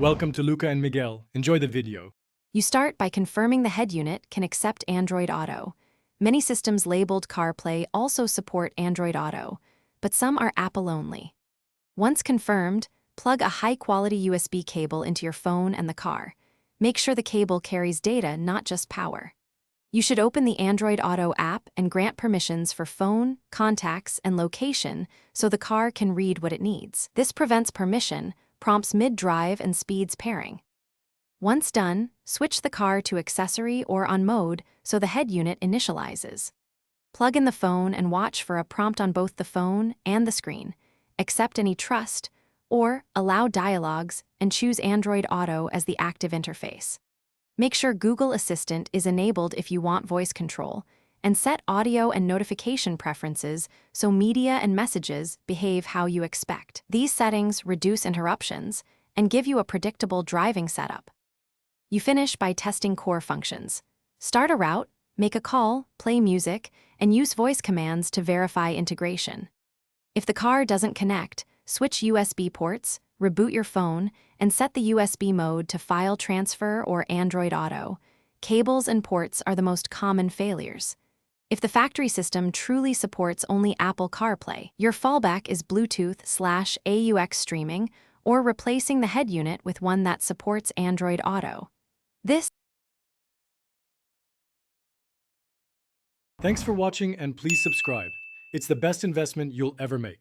Welcome to Luca and Miguel. Enjoy the video. You start by confirming the head unit can accept Android Auto. Many systems labeled Carplay also support Android Auto, but some are Apple only. Once confirmed, plug a high-quality USB cable into your phone and the car. Make sure the cable carries data, not just power. You should open the Android Auto app and grant permissions for phone, contacts, and location so the car can read what it needs. This prevents permission, prompts mid-drive, and speeds pairing. Once done, switch the car to accessory or on mode so the head unit initializes. Plug in the phone and watch for a prompt on both the phone and the screen. Accept any trust, or allow dialogues and choose Android Auto as the active interface. Make sure Google Assistant is enabled if you want voice control, and set audio and notification preferences so media and messages behave how you expect. These settings reduce interruptions and give you a predictable driving setup. You finish by testing core functions. Start a route, make a call, play music, and use voice commands to verify integration. If the car doesn't connect, switch USB ports, reboot your phone, and set the USB mode to file transfer or Android Auto. Cables and ports are the most common failures. If the factory system truly supports only Apple CarPlay, your fallback is Bluetooth/AUX streaming or replacing the head unit with one that supports Android Auto. Thanks for watching and please subscribe. It's the best investment you'll ever make.